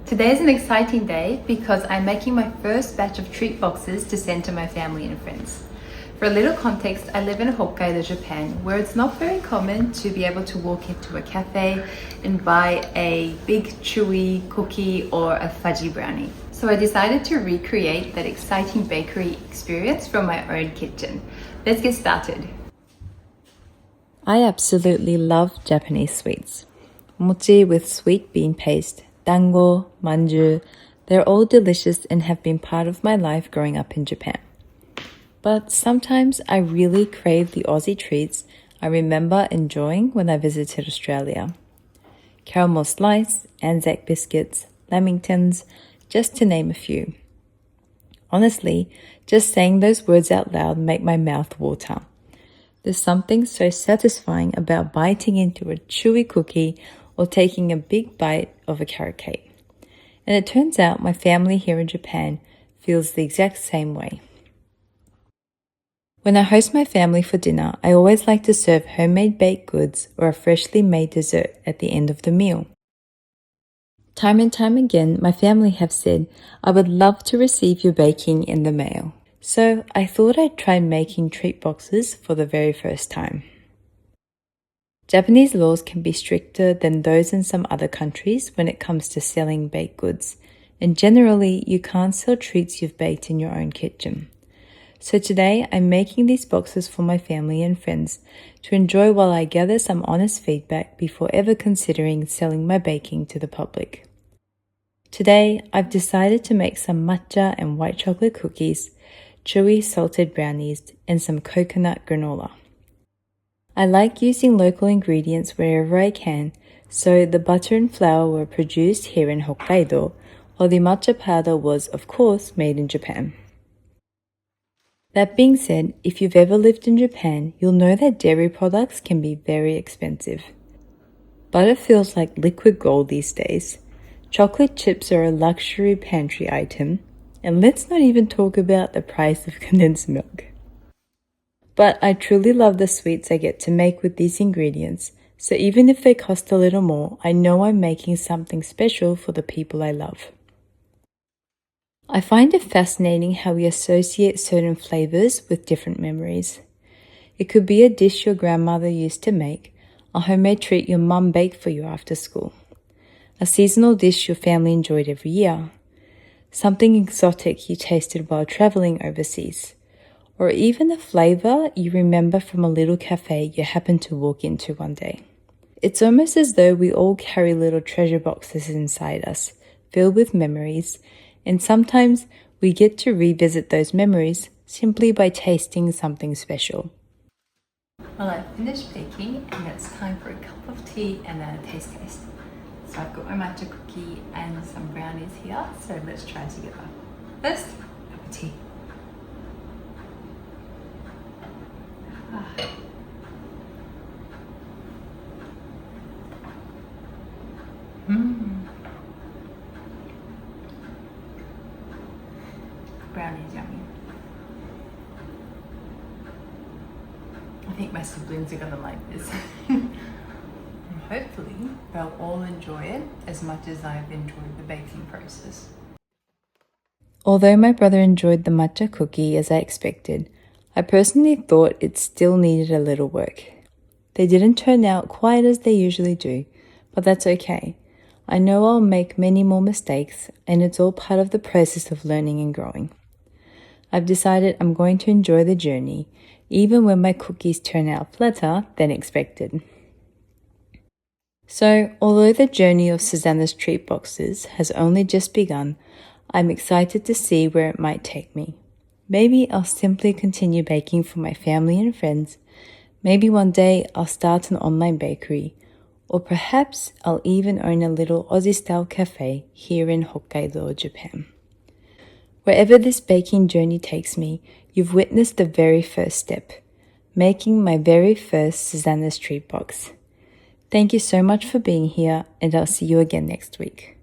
Today is an exciting day because I'm making my first batch of treat boxes to send to my family and friends. For a little context, I live in Hokkaido, Japan, where it's not very common to be able to walk into a cafe and buy a big chewy cookie or a fudgy brownie. So I decided to recreate that exciting bakery experience from my own kitchen. Let's get started. I absolutely love Japanese sweets. Mochi with sweet bean paste, dango, manju, they're all delicious and have been part of my life growing up in Japan. But sometimes I really crave the Aussie treats I remember enjoying when I visited Australia. Caramel slice, Anzac biscuits, lamingtons, just to name a few. Honestly, just saying those words out loud make my mouth water. There's something so satisfying about biting into a chewy cookie or taking a big bite of a carrot cake. And it turns out my family here in Japan feels the exact same way. When I host my family for dinner, I always like to serve homemade baked goods or a freshly made dessert at the end of the meal. Time and time again, my family have said, I would love to receive your baking in the mail. So I thought I'd try making treat boxes for the very first time. Japanese laws can be stricter than those in some other countries when it comes to selling baked goods, and generally you can't sell treats you've baked in your own kitchen. So today I'm making these boxes for my family and friends to enjoy while I gather some honest feedback before ever considering selling my baking to the public. Today I've decided to make some matcha and white chocolate cookies, chewy salted brownies, and some coconut granola. I like using local ingredients wherever I can, so the butter and flour were produced here in Hokkaido, while the matcha powder was, of course, made in Japan. That being said, if you've ever lived in Japan, you'll know that dairy products can be very expensive. Butter feels like liquid gold these days. Chocolate chips are a luxury pantry item, and let's not even talk about the price of condensed milk. But I truly love the sweets I get to make with these ingredients, so even if they cost a little more, I know I'm making something special for the people I love. I find it fascinating how we associate certain flavors with different memories. It could be a dish your grandmother used to make, a homemade treat your mum baked for you after school, a seasonal dish your family enjoyed every year, something exotic you tasted while traveling overseas, or even a flavor you remember from a little cafe you happened to walk into one day. It's almost as though we all carry little treasure boxes inside us, filled with memories, and sometimes we get to revisit those memories simply by tasting something special. Well, I've finished baking and it's time for a cup of tea and a taste. So I've got my matcha cookie and some brownies here, so let's try together. First, cup of tea. Brownies yummy. I think my siblings are gonna like this. And hopefully they'll all enjoy it as much as I've enjoyed the baking process. Although my brother enjoyed the matcha cookie as I expected, I personally thought it still needed a little work. They didn't turn out quite as they usually do, but that's okay. I know I'll make many more mistakes, and it's all part of the process of learning and growing. I've decided I'm going to enjoy the journey, even when my cookies turn out flatter than expected. So, although the journey of Susanna's treat boxes has only just begun, I'm excited to see where it might take me. Maybe I'll simply continue baking for my family and friends. Maybe one day I'll start an online bakery. Or perhaps I'll even own a little Aussie-style cafe here in Hokkaido, Japan. Wherever this baking journey takes me, you've witnessed the very first step, making my very first Susanna's treat box. Thank you so much for being here, and I'll see you again next week.